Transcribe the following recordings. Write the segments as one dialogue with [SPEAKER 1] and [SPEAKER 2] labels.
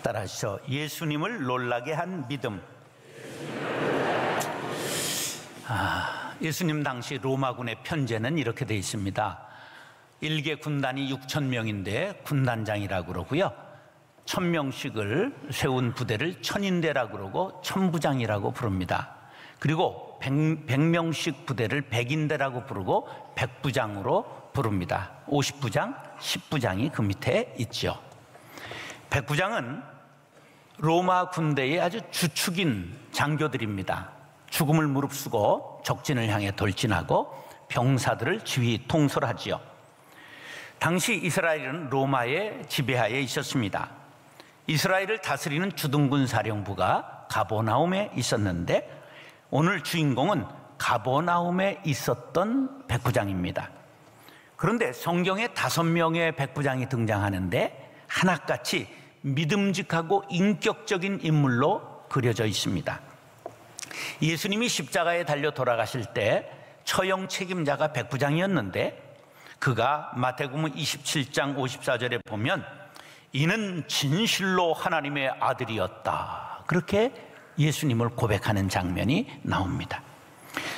[SPEAKER 1] 따라하시죠. 예수님을 놀라게 한 믿음. 예수님 당시 로마군의 편제는 이렇게 되어 있습니다. 일개 군단이 6,000명인데 군단장이라고 그러고요, 1,000명씩을 세운 부대를 천인대라고 그러고 천부장이라고 부릅니다. 그리고 100명씩 부대를 백인대라고 부르고 백부장으로 부릅니다. 50부장, 10부장이 그 밑에 있죠. 백부장은 로마 군대의 아주 주축인 장교들입니다. 죽음을 무릅쓰고 적진을 향해 돌진하고 병사들을 지휘 통솔하지요. 당시 이스라엘은 로마의 지배하에 있었습니다. 이스라엘을 다스리는 주둔군 사령부가 가버나움에 있었는데 오늘 주인공은 가버나움에 있었던 백부장입니다. 그런데 성경에 5명의 백부장이 등장하는데 하나같이 믿음직하고 인격적인 인물로 그려져 있습니다. 예수님이 십자가에 달려 돌아가실 때 처형 책임자가 백부장이었는데 그가 마태복음 27장 54절에 보면 이는 진실로 하나님의 아들이었다, 그렇게 예수님을 고백하는 장면이 나옵니다.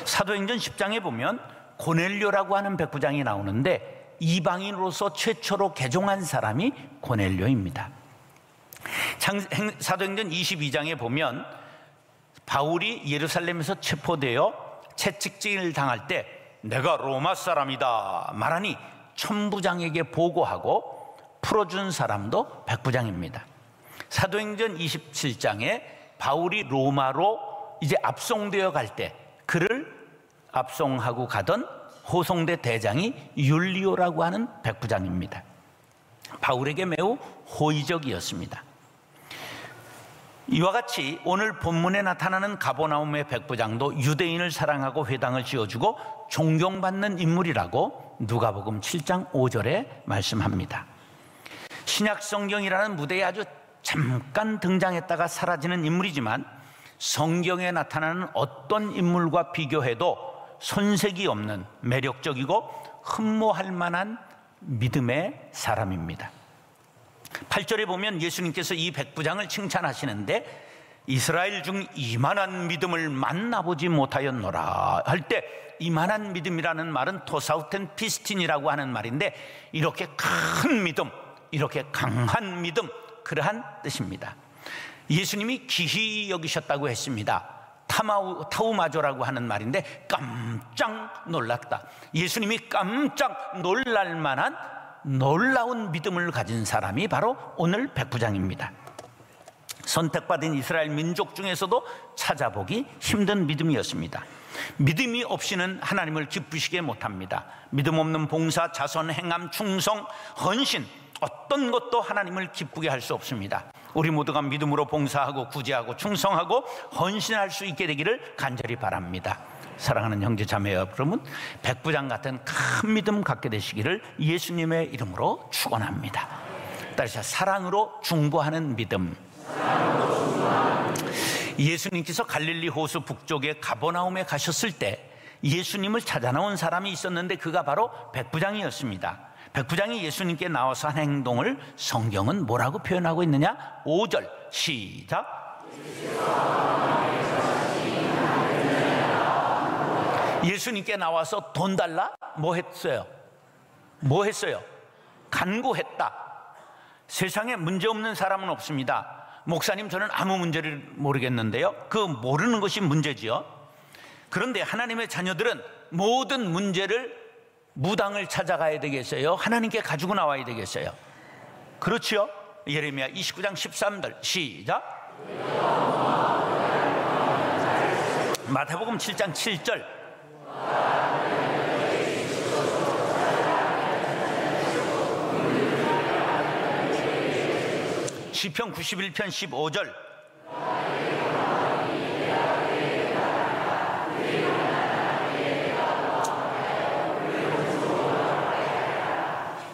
[SPEAKER 1] 사도행전 10장에 보면 고넬료라고 하는 백부장이 나오는데 이방인으로서 최초로 개종한 사람이 고넬료입니다. 사도행전 22장에 보면 바울이 예루살렘에서 체포되어 채찍질을 당할 때 내가 로마 사람이다 말하니 천부장에게 보고하고 풀어준 사람도 백부장입니다. 사도행전 27장에 바울이 로마로 이제 압송되어 갈 때 그를 압송하고 가던 호송대 대장이 율리오라고 하는 백부장입니다. 바울에게 매우 호의적이었습니다. 이와 같이 오늘 본문에 나타나는 가버나움의 백부장도 유대인을 사랑하고 회당을 지어주고 존경받는 인물이라고 누가복음 7장 5절에 말씀합니다. 신약 성경이라는 무대에 아주 잠깐 등장했다가 사라지는 인물이지만 성경에 나타나는 어떤 인물과 비교해도 손색이 없는 매력적이고 흠모할 만한 믿음의 사람입니다. 8절에 보면 예수님께서 이 백부장을 칭찬하시는데 이스라엘 중 이만한 믿음을 만나보지 못하였노라 할 때 이만한 믿음이라는 말은 토사우텐 피스틴이라고 하는 말인데 이렇게 큰 믿음, 이렇게 강한 믿음, 그러한 뜻입니다. 예수님이 기히 여기셨다고 했습니다. 타우마조라고 하는 말인데 깜짝 놀랐다. 예수님이 깜짝 놀랄 만한 놀라운 믿음을 가진 사람이 바로 오늘 백부장입니다. 선택받은 이스라엘 민족 중에서도 찾아보기 힘든 믿음이었습니다. 믿음이 없이는 하나님을 기쁘시게 못합니다. 믿음 없는 봉사, 자선, 행함, 충성, 헌신, 어떤 것도 하나님을 기쁘게 할 수 없습니다. 우리 모두가 믿음으로 봉사하고 구제하고 충성하고 헌신할 수 있게 되기를 간절히 바랍니다. 사랑하는 형제 자매 여러분, 백부장 같은 큰 믿음 갖게 되시기를 예수님의 이름으로 축원합니다. 따라서 사랑으로 중보하는 믿음. 예수님께서 갈릴리 호수 북쪽에 가버나움에 가셨을 때 예수님을 찾아 나온 사람이 있었는데 그가 바로 백부장이었습니다. 백부장이 예수님께 나와서 한 행동을 성경은 뭐라고 표현하고 있느냐? 5절 시작. 예수님께 나와서 돈 달라? 뭐 했어요? 뭐 했어요? 간구했다. 세상에 문제 없는 사람은 없습니다. 목사님, 저는 아무 문제를 모르겠는데요. 그 모르는 것이 문제지요. 그런데 하나님의 자녀들은 모든 문제를 무당을 찾아가야 되겠어요? 하나님께 가지고 나와야 되겠어요? 그렇지요? 예레미야 29장 13절 시작. 마태복음 7장 7절 시편 91편 15절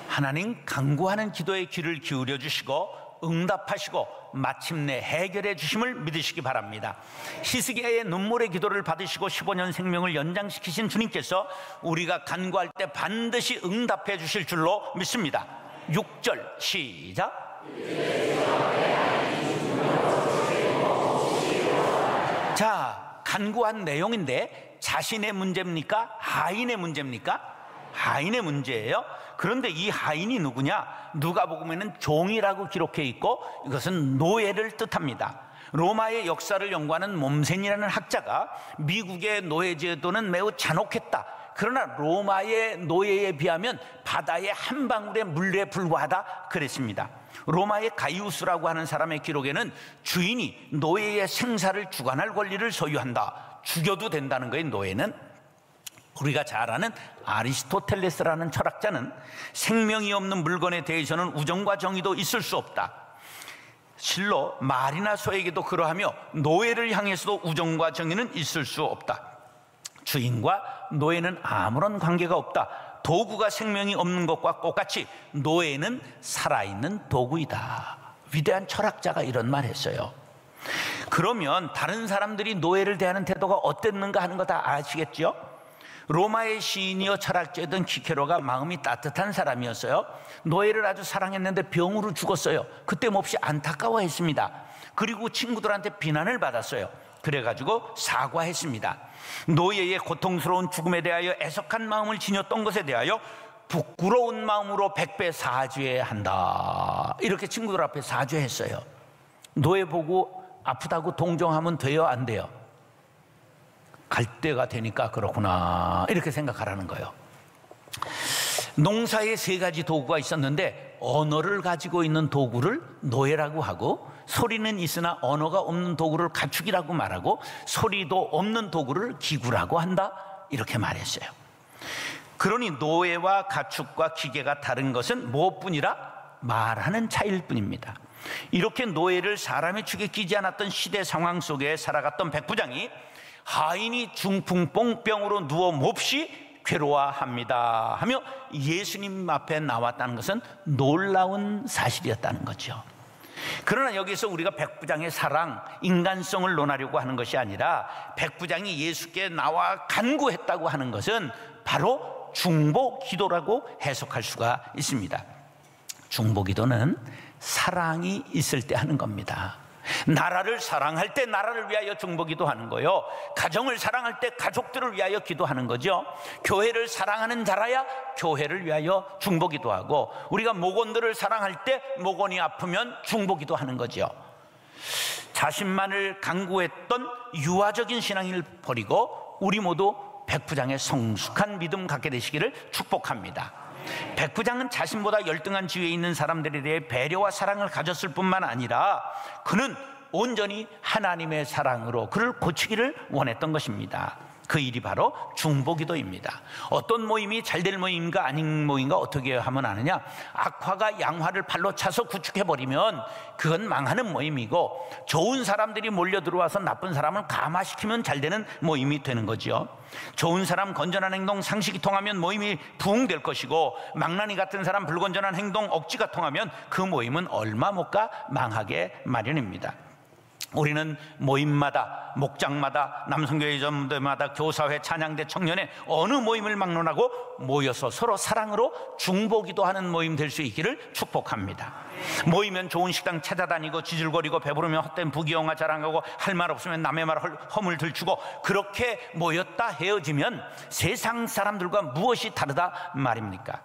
[SPEAKER 1] 하나님 간구하는 기도에 귀를 기울여 주시고 응답하시고 마침내 해결해 주심을 믿으시기 바랍니다. 히스기야의 눈물의 기도를 받으시고 15년 생명을 연장시키신 주님께서 우리가 간구할 때 반드시 응답해 주실 줄로 믿습니다. 6절 시작. 자, 간구한 내용인데 자신의 문제입니까? 하인의 문제입니까? 하인의 문제예요. 그런데 이 하인이 누구냐? 누가복음에는 종이라고 기록해 있고 이것은 노예를 뜻합니다. 로마의 역사를 연구하는 몬센이라는 학자가 미국의 노예제도는 매우 잔혹했다, 그러나 로마의 노예에 비하면 바다의 한 방울의 물에 불과하다 그랬습니다. 로마의 가이우스라고 하는 사람의 기록에는 주인이 노예의 생사를 주관할 권리를 소유한다, 죽여도 된다는 거예요. 노예는 우리가 잘 아는 아리스토텔레스라는 철학자는 생명이 없는 물건에 대해서는 우정과 정의도 있을 수 없다, 실로 말이나 소에게도 그러하며 노예를 향해서도 우정과 정의는 있을 수 없다, 주인과 노예는 아무런 관계가 없다, 도구가 생명이 없는 것과 똑같이 노예는 살아있는 도구이다. 위대한 철학자가 이런 말 했어요. 그러면 다른 사람들이 노예를 대하는 태도가 어땠는가 하는 거 다 아시겠죠? 로마의 시인이요 철학자였던 키케로가 마음이 따뜻한 사람이었어요. 노예를 아주 사랑했는데 병으로 죽었어요. 그때 몹시 안타까워했습니다. 그리고 친구들한테 비난을 받았어요. 그래가지고 사과했습니다. 노예의 고통스러운 죽음에 대하여 애석한 마음을 지녔던 것에 대하여 부끄러운 마음으로 100배 사죄해야 한다, 이렇게 친구들 앞에 사죄했어요. 노예 보고 아프다고 동정하면 돼요, 안 돼요? 갈 때가 되니까 그렇구나, 이렇게 생각하라는 거예요. 농사에 3가지 도구가 있었는데 언어를 가지고 있는 도구를 노예라고 하고, 소리는 있으나 언어가 없는 도구를 가축이라고 말하고, 소리도 없는 도구를 기구라고 한다, 이렇게 말했어요. 그러니 노예와 가축과 기계가 다른 것은 무엇뿐이라 말하는 차이일 뿐입니다. 이렇게 노예를 사람의 축에 끼지 않았던 시대 상황 속에 살아갔던 백부장이 하인이 중풍병으로 누워 몹시 괴로워합니다 하며 예수님 앞에 나왔다는 것은 놀라운 사실이었다는 거죠. 그러나 여기서 우리가 백부장의 사랑, 인간성을 논하려고 하는 것이 아니라 백부장이 예수께 나와 간구했다고 하는 것은 바로 중보기도라고 해석할 수가 있습니다. 중보기도는 사랑이 있을 때 하는 겁니다. 나라를 사랑할 때 나라를 위하여 중보기도하는 거요, 가정을 사랑할 때 가족들을 위하여 기도하는 거죠. 교회를 사랑하는 자라야 교회를 위하여 중보기도하고, 우리가 목원들을 사랑할 때 목원이 아프면 중보기도하는 거죠. 자신만을 간구했던 유아적인 신앙을 버리고 우리 모두 백부장의 성숙한 믿음 갖게 되시기를 축복합니다. 백부장은 자신보다 열등한 지위에 있는 사람들에 대해 배려와 사랑을 가졌을 뿐만 아니라 그는 온전히 하나님의 사랑으로 그를 고치기를 원했던 것입니다. 그 일이 바로 중보기도입니다. 어떤 모임이 잘될 모임인가 아닌 모임인가 어떻게 하면 아느냐? 악화가 양화를 발로 차서 구축해버리면 그건 망하는 모임이고, 좋은 사람들이 몰려 들어와서 나쁜 사람을 감화시키면 잘되는 모임이 되는 거죠. 좋은 사람 건전한 행동 상식이 통하면 모임이 부흥될 것이고, 망나니 같은 사람 불건전한 행동 억지가 통하면 그 모임은 얼마 못 가 망하게 마련입니다. 우리는 모임마다, 목장마다, 남성교회점마다, 교사회, 찬양대, 청년회 어느 모임을 막론하고 모여서 서로 사랑으로 중보기도하는 모임 될 수 있기를 축복합니다. 모이면 좋은 식당 찾아다니고 지질거리고 배부르면 헛된 부귀영화 자랑하고 할 말 없으면 남의 말 허물 들추고 그렇게 모였다 헤어지면 세상 사람들과 무엇이 다르다 말입니까?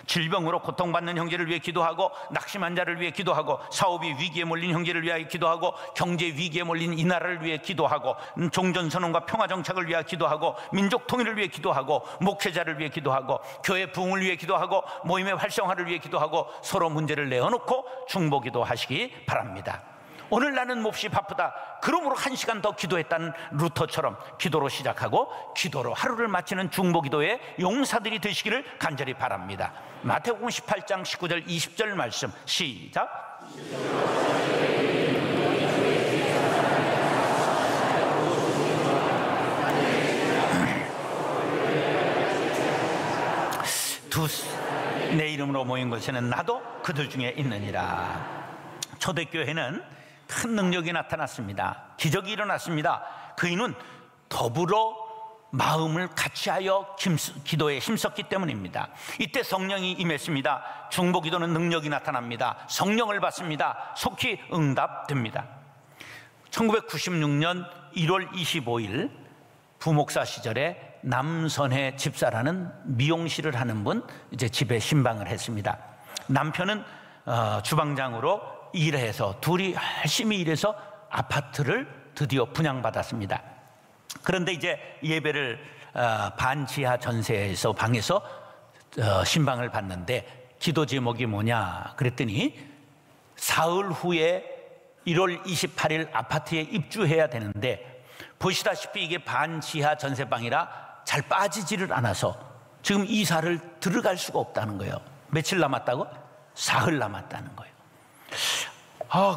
[SPEAKER 1] 질병으로 고통받는 형제를 위해 기도하고, 낙심한 자를 위해 기도하고, 사업이 위기에 몰린 형제를 위하여 기도하고, 경제 위기에 몰린 이 나라를 위해 기도하고, 종전선언과 평화정착을 위하여 기도하고, 민족 통일을 위해 기도하고, 목회자를 위해 기도하고, 교회 부흥을 위해 기도하고, 모임의 활성화를 위해 기도하고, 서로 문제를 내어놓고 중보기도 하시기 바랍니다. 오늘 나는 몹시 바쁘다, 그러므로 1시간 더 기도했다는 루터처럼 기도로 시작하고 기도로 하루를 마치는 중보기도의 용사들이 되시기를 간절히 바랍니다. 마태복음 18장 19절 20절 말씀 시작. 내 이름으로 모인 곳에는 나도 그들 중에 있느니라. 초대교회는 큰 능력이 나타났습니다. 기적이 일어났습니다. 그 이유는 더불어 마음을 같이하여 기도에 힘썼기 때문입니다. 이때 성령이 임했습니다. 중보기도는 능력이 나타납니다. 성령을 받습니다. 속히 응답됩니다. 1996년 1월 25일 부목사 시절에 남선혜 집사라는 미용실을 하는 분 이제 집에 신방을 했습니다. 남편은 주방장으로 일해서 둘이 열심히 일해서 아파트를 드디어 분양받았습니다. 그런데 이제 예배를 반지하 전세에서 방에서 신방을 받는데 기도 제목이 뭐냐 그랬더니 사흘 후에 1월 28일 아파트에 입주해야 되는데 보시다시피 이게 반지하 전세방이라 잘 빠지지를 않아서 지금 이사를 들어갈 수가 없다는 거예요. 며칠 남았다고? 사흘 남았다는 거예요.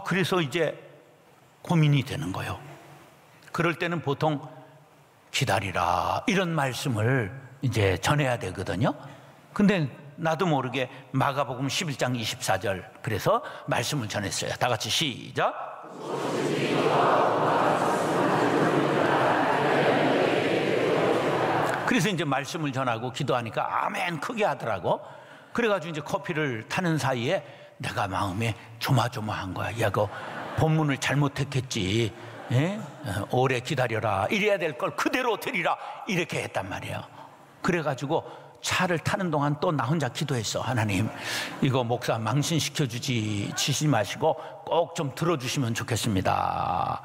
[SPEAKER 1] 그래서 이제 고민이 되는 거예요. 그럴 때는 보통 기다리라 이런 말씀을 이제 전해야 되거든요. 근데 나도 모르게 마가복음 11장 24절 그래서 말씀을 전했어요. 다 같이 시작. 그래서 이제 말씀을 전하고 기도하니까 아멘 크게 하더라고. 그래가지고 이제 커피를 타는 사이에 내가 마음에 조마조마한 거야. 야, 그 본문을 잘못했겠지. 예? 오래 기다려라. 이래야 될 걸 그대로 드리라. 이렇게 했단 말이에요. 그래가지고 차를 타는 동안 또 나 혼자 기도했어. 하나님, 이거 목사 망신시키지 마시고 꼭 좀 들어주시면 좋겠습니다.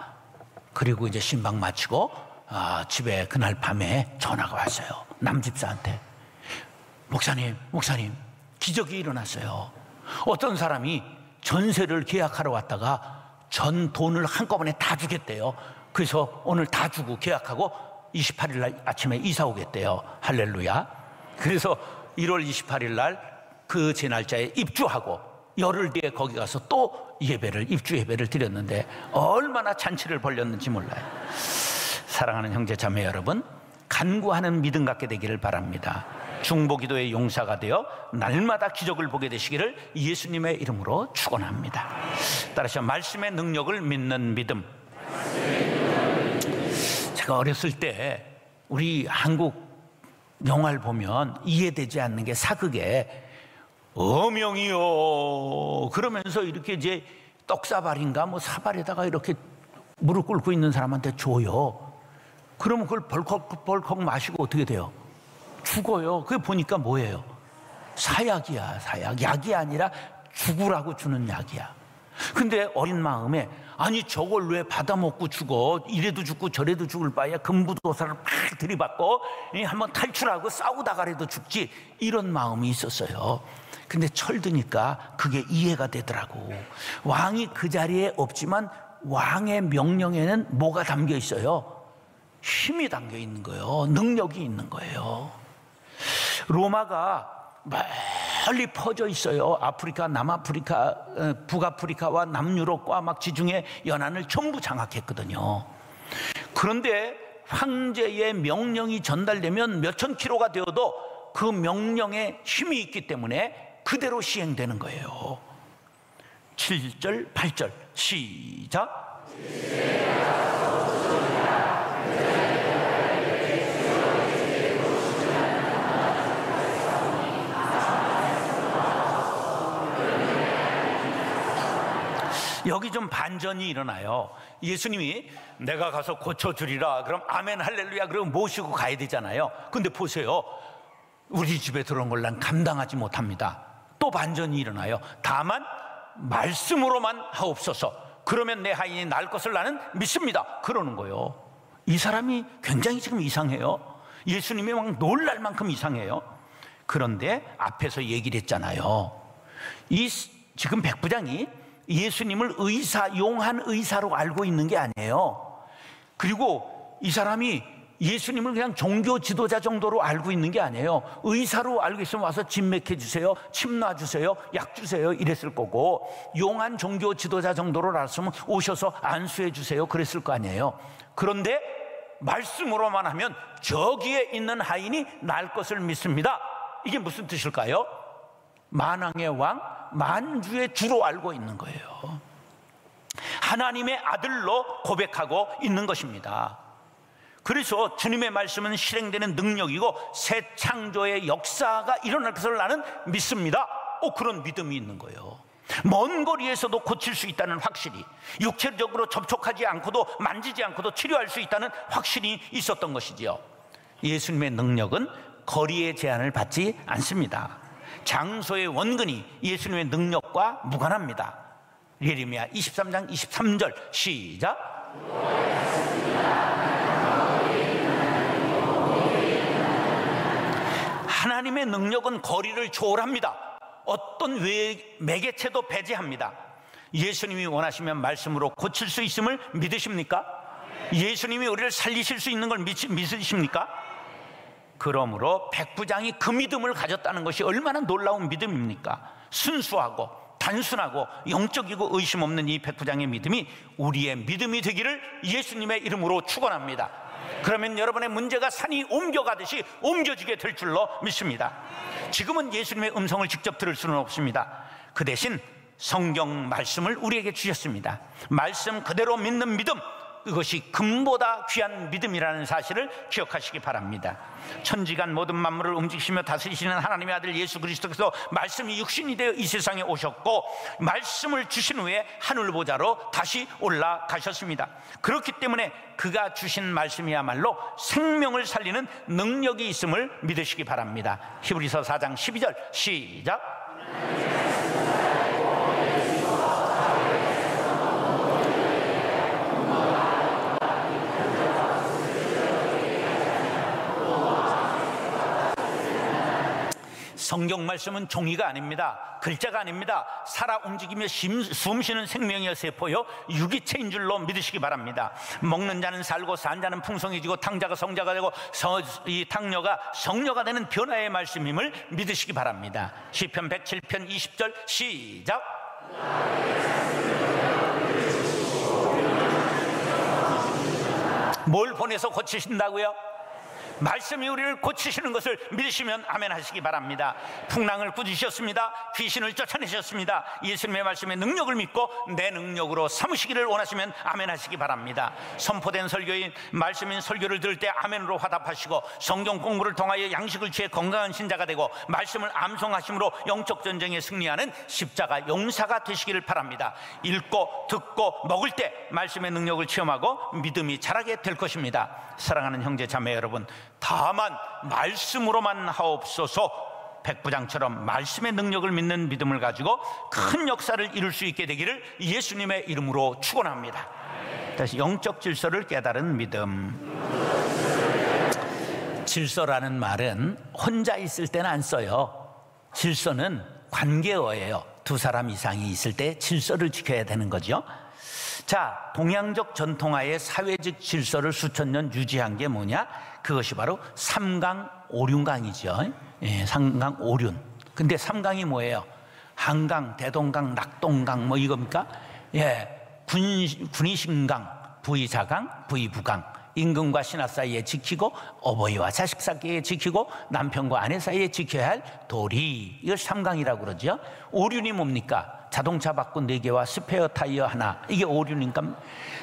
[SPEAKER 1] 그리고 이제 신방 마치고 집에 그날 밤에 전화가 왔어요. 남집사한테. 목사님 기적이 일어났어요. 어떤 사람이 전세를 계약하러 왔다가 전 돈을 한꺼번에 다 주겠대요. 그래서 오늘 다 주고 계약하고 28일 날 아침에 이사 오겠대요. 할렐루야. 그래서 1월 28일 날 그 제 날짜에 입주하고 열흘 뒤에 거기 가서 또 입주 예배를 드렸는데 얼마나 잔치를 벌였는지 몰라요. 사랑하는 형제 자매 여러분, 간구하는 믿음 갖게 되기를 바랍니다. 중보기도의 용사가 되어 날마다 기적을 보게 되시기를 예수님의 이름으로 축원합니다. 따라서 말씀의 능력을 믿는 믿음. 제가 어렸을 때 우리 한국 영화를 보면 이해되지 않는 게 사극에 어명이요 그러면서 이렇게 이제 떡사발인가 뭐 사발에다가 이렇게 무릎 꿇고 있는 사람한테 줘요. 그러면 그걸 벌컥 마시고 어떻게 돼요? 죽어요. 그게 보니까 뭐예요? 사약이야, 사약. 약이 아니라 죽으라고 주는 약이야. 근데 어린 마음에 아니 저걸 왜 받아먹고 죽어? 이래도 죽고 저래도 죽을 바에야 금부도사를 팍 들이받고 한번 탈출하고 싸우다가라도 죽지, 이런 마음이 있었어요. 근데 철드니까 그게 이해가 되더라고. 왕이 그 자리에 없지만 왕의 명령에는 뭐가 담겨 있어요? 힘이 담겨 있는 거예요. 능력이 있는 거예요. 로마가 멀리 퍼져 있어요. 아프리카, 남아프리카, 북아프리카와 남유럽과 막 지중해 연안을 전부 장악했거든요. 그런데 황제의 명령이 전달되면 몇천 킬로가 되어도 그 명령에 힘이 있기 때문에 그대로 시행되는 거예요. 7절, 8절 시작. 여기 좀 반전이 일어나요. 예수님이 내가 가서 고쳐주리라 그럼 아멘 할렐루야 그러면 모시고 가야 되잖아요. 근데 보세요, 우리 집에 들어온 걸 난 감당하지 못합니다. 또 반전이 일어나요. 다만 말씀으로만 하옵소서. 그러면 내 하인이 날 것을 나는 믿습니다. 그러는 거예요. 이 사람이 굉장히 지금 이상해요. 예수님이 막 놀랄 만큼 이상해요. 그런데 앞에서 얘기를 했잖아요. 지금 백부장이 예수님을 용한 의사로 알고 있는 게 아니에요. 그리고 이 사람이 예수님을 그냥 종교 지도자 정도로 알고 있는 게 아니에요. 의사로 알고 있으면 와서 진 맥혀주세요, 침 놔주세요, 약 주세요 이랬을 거고, 용한 종교 지도자 정도로 알았으면 오셔서 안수해 주세요 그랬을 거 아니에요. 그런데 말씀으로만 하면 저기에 있는 하인이 날 것을 믿습니다. 이게 무슨 뜻일까요? 만왕의 왕, 만주의 주로 알고 있는 거예요. 하나님의 아들로 고백하고 있는 것입니다. 그래서 주님의 말씀은 실행되는 능력이고 새 창조의 역사가 일어날 것을 나는 믿습니다. 그런 믿음이 있는 거예요. 먼 거리에서도 고칠 수 있다는 확신이, 육체적으로 접촉하지 않고도 만지지 않고도 치료할 수 있다는 확신이 있었던 것이지요. 예수님의 능력은 거리의 제한을 받지 않습니다. 장소의 원근이 예수님의 능력과 무관합니다. 예레미야 23장 23절 시작. 하나님의 능력은 거리를 초월합니다. 어떤 매개체도 배제합니다. 예수님이 원하시면 말씀으로 고칠 수 있음을 믿으십니까? 예수님이 우리를 살리실 수 있는 걸 믿으십니까? 그러므로 백부장이 그 믿음을 가졌다는 것이 얼마나 놀라운 믿음입니까? 순수하고 단순하고 영적이고 의심 없는 이 백부장의 믿음이 우리의 믿음이 되기를 예수님의 이름으로 축원합니다. 그러면 여러분의 문제가 산이 옮겨가듯이 옮겨지게 될 줄로 믿습니다. 지금은 예수님의 음성을 직접 들을 수는 없습니다. 그 대신 성경 말씀을 우리에게 주셨습니다. 말씀 그대로 믿는 믿음, 그것이 금보다 귀한 믿음이라는 사실을 기억하시기 바랍니다. 천지간 모든 만물을 움직이시며 다스리시는 하나님의 아들 예수 그리스도께서 말씀이 육신이 되어 이 세상에 오셨고 말씀을 주신 후에 하늘 보좌로 다시 올라가셨습니다. 그렇기 때문에 그가 주신 말씀이야말로 생명을 살리는 능력이 있음을 믿으시기 바랍니다. 히브리서 4장 12절 시작. 성경 말씀은 종이가 아닙니다. 글자가 아닙니다. 살아 움직이며 숨쉬는 생명이여 세포요 유기체인 줄로 믿으시기 바랍니다. 먹는 자는 살고 산 자는 풍성해지고 탕자가 성자가 되고 이 탕녀가 성녀가 되는 변화의 말씀임을 믿으시기 바랍니다. 시편 107편 20절 시작. 뭘 보내서 고치신다고요? 말씀이 우리를 고치시는 것을 믿으시면 아멘 하시기 바랍니다. 풍랑을 꾸짖으셨습니다. 귀신을 쫓아내셨습니다. 예수님의 말씀의 능력을 믿고 내 능력으로 삼으시기를 원하시면 아멘 하시기 바랍니다. 선포된 설교인 말씀인 설교를 들을 때 아멘으로 화답하시고 성경 공부를 통하여 양식을 취해 건강한 신자가 되고 말씀을 암송하심으로 영적 전쟁에 승리하는 십자가 용사가 되시기를 바랍니다. 읽고 듣고 먹을 때 말씀의 능력을 체험하고 믿음이 자라게 될 것입니다. 사랑하는 형제 자매 여러분, 다만 말씀으로만 하옵소서. 백부장처럼 말씀의 능력을 믿는 믿음을 가지고 큰 역사를 이룰 수 있게 되기를 예수님의 이름으로 축원합니다. 다시 영적 질서를 깨달은 믿음. 질서라는 말은 혼자 있을 때는 안 써요. 질서는 관계어예요. 두 사람 이상이 있을 때 질서를 지켜야 되는 거죠. 자, 동양적 전통하에 사회적 질서를 수천 년 유지한 게 뭐냐? 그것이 바로 삼강오륜강이죠. 예, 삼강오륜. 근데 삼강이 뭐예요? 한강, 대동강, 낙동강 뭐 이겁니까? 예, 군의신강, 부의자강, 부의부강. 임금과 신하 사이에 지키고 어버이와 자식 사이에 지키고 남편과 아내 사이에 지켜야 할 도리, 이걸 삼강이라고 그러죠. 오륜이 뭡니까? 자동차 바꾼 4개와 스페어 타이어 하나, 이게 오륜인가?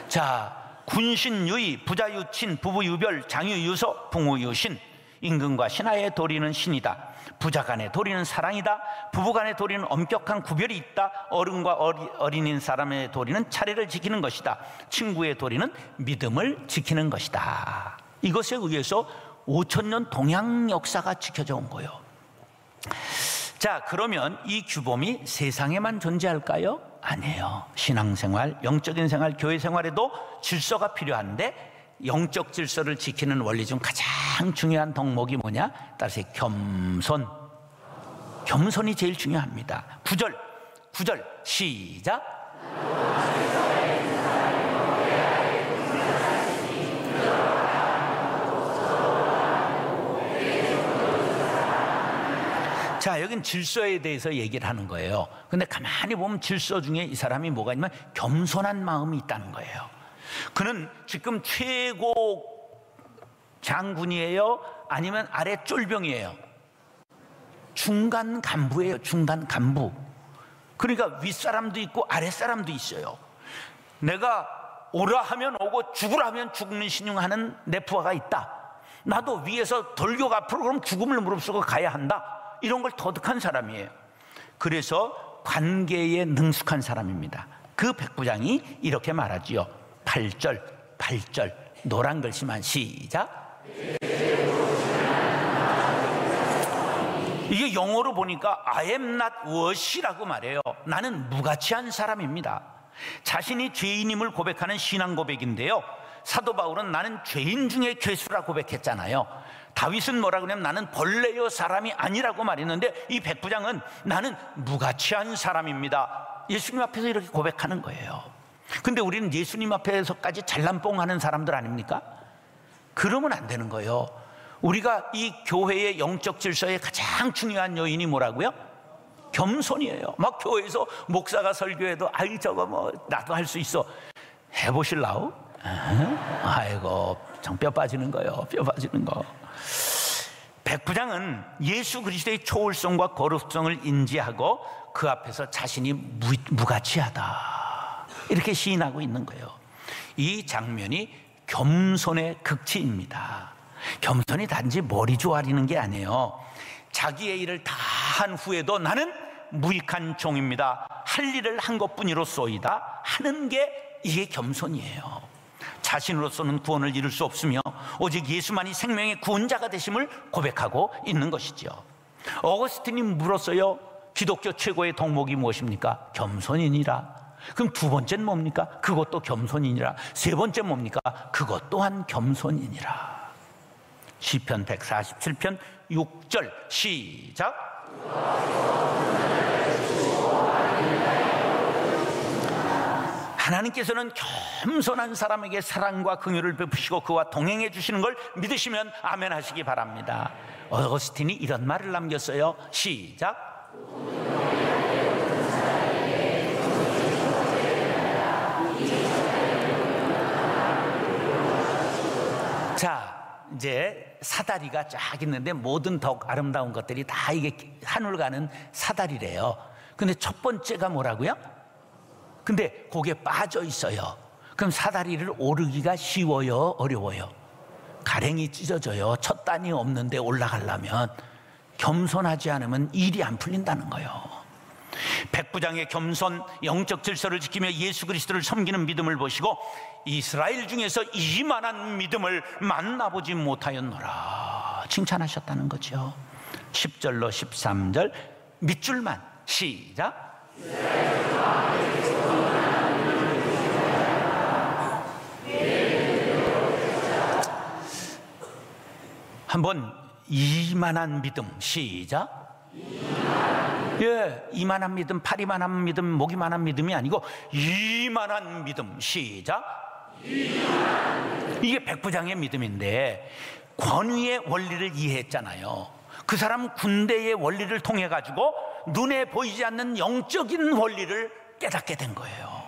[SPEAKER 1] 자, 군신유의, 부자유친, 부부유별, 장유유소, 붕우유신. 임금과 신하의 도리는 신이다. 부자간의 도리는 사랑이다. 부부간의 도리는 엄격한 구별이 있다. 어른과 어린인 사람의 도리는 차례를 지키는 것이다. 친구의 도리는 믿음을 지키는 것이다. 이것에 의해서 5,000년 동양 역사가 지켜져 온 거예요. 자, 그러면 이 규범이 세상에만 존재할까요? 아니에요. 신앙생활, 영적인 생활, 교회 생활에도 질서가 필요한데 영적 질서를 지키는 원리 중 가장 중요한 덕목이 뭐냐? 따라서 겸손. 겸손이 제일 중요합니다. 9절 시작. 자, 여긴 질서에 대해서 얘기를 하는 거예요. 근데 가만히 보면 질서 중에 이 사람이 뭐가 있냐면 겸손한 마음이 있다는 거예요. 그는 지금 최고 장군이에요? 아니면 아래 쫄병이에요? 중간 간부예요. 중간 간부. 그러니까 윗사람도 있고 아랫사람도 있어요. 내가 오라 하면 오고 죽으라 하면 죽는 신용하는 내 부하가 있다. 나도 위에서 돌격 앞으로 그럼 죽음을 무릅쓰고 가야 한다. 이런 걸 터득한 사람이에요. 그래서 관계에 능숙한 사람입니다. 그 백부장이 이렇게 말하지요. 8절 노란 글씨만 시작. 이게 영어로 보니까 I am not worthy라고 말해요. 나는 무가치한 사람입니다. 자신이 죄인임을 고백하는 신앙 고백인데요, 사도 바울은 나는 죄인 중에 괴수라 고백했잖아요. 다윗은 뭐라 그러냐면 나는 벌레요 사람이 아니라고 말했는데, 이 백부장은 나는 무가치한 사람입니다. 예수님 앞에서 이렇게 고백하는 거예요. 근데 우리는 예수님 앞에서까지 잘남뽕하는 사람들 아닙니까? 그러면 안 되는 거예요. 우리가 이 교회의 영적 질서의 가장 중요한 요인이 뭐라고요? 겸손이에요. 막 교회에서 목사가 설교해도 아이 저거 뭐 나도 할 수 있어 해보실라우? 아이고 정 뼈 빠지는 거예요. 뼈 빠지는 거. 백부장은 예수 그리스도의 초월성과 거룩성을 인지하고 그 앞에서 자신이 무가치하다 이렇게 시인하고 있는 거예요. 이 장면이 겸손의 극치입니다. 겸손이 단지 머리 조아리는 게 아니에요. 자기의 일을 다 한 후에도 나는 무익한 종입니다. 할 일을 한 것뿐이로소이다 하는 게 이게 겸손이에요. 자신으로서는 구원을 이룰 수 없으며 오직 예수만이 생명의 구원자가 되심을 고백하고 있는 것이죠. 어거스틴이 물었어요. 기독교 최고의 덕목이 무엇입니까? 겸손이니라. 그럼 두 번째는 뭡니까? 그것도 겸손이니라. 세 번째 뭡니까? 그것 또한 겸손이니라. 시편 147편 6절 시작. 하나님께서는 겸손한 사람에게 사랑과 긍휼을 베푸시고 그와 동행해 주시는 걸 믿으시면 아멘 하시기 바랍니다. 어거스틴이 이런 말을 남겼어요. 시작. 자, 이제 사다리가 쫙 있는데 모든 덕 아름다운 것들이 다 이게 하늘 가는 사다리래요. 근데 첫 번째가 뭐라고요? 근데 거기에 빠져 있어요. 그럼 사다리를 오르기가 쉬워요? 어려워요? 가랭이 찢어져요. 첫 단이 없는데 올라가려면. 겸손하지 않으면 일이 안 풀린다는 거예요. 백부장의 겸손, 영적 질서를 지키며 예수 그리스도를 섬기는 믿음을 보시고 이스라엘 중에서 이만한 믿음을 만나보지 못하였노라 칭찬하셨다는 거죠. 10절로 13절 밑줄만 시작. 한번 이만한 믿음 시작. 예, 이만한 믿음, 팔이만한 믿음, 목이만한 믿음이 아니고 이만한 믿음 시작. 이게 백부장의 믿음인데 권위의 원리를 이해했잖아요. 그 사람 군대의 원리를 통해 가지고 눈에 보이지 않는 영적인 원리를 깨닫게 된 거예요.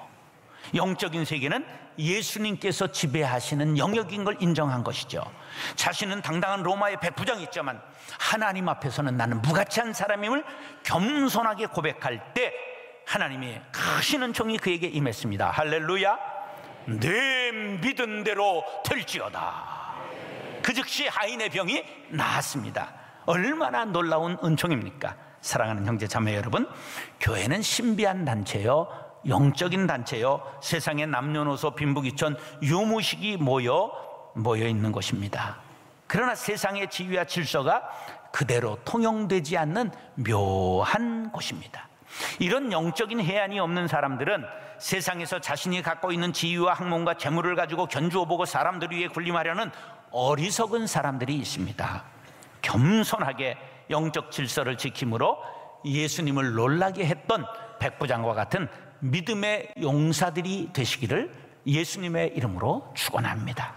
[SPEAKER 1] 영적인 세계는 예수님께서 지배하시는 영역인 걸 인정한 것이죠. 자신은 당당한 로마의 백부장이었지만 하나님 앞에서는 나는 무가치한 사람임을 겸손하게 고백할 때 하나님이 크시는 종이 그에게 임했습니다. 할렐루야. 내 믿은 대로 될지어다. 그 즉시 하인의 병이 나았습니다. 얼마나 놀라운 은총입니까? 사랑하는 형제 자매 여러분, 교회는 신비한 단체요, 영적인 단체요, 세상의 남녀노소 빈부귀천 유무식이 모여 있는 곳입니다. 그러나 세상의 지위와 질서가 그대로 통용되지 않는 묘한 곳입니다. 이런 영적인 해안이 없는 사람들은 세상에서 자신이 갖고 있는 지위와 학문과 재물을 가지고 견주어보고 사람들 위에 군림하려는 어리석은 사람들이 있습니다. 겸손하게 영적 질서를 지킴으로 예수님을 놀라게 했던 백부장과 같은 믿음의 용사들이 되시기를 예수님의 이름으로 축원합니다.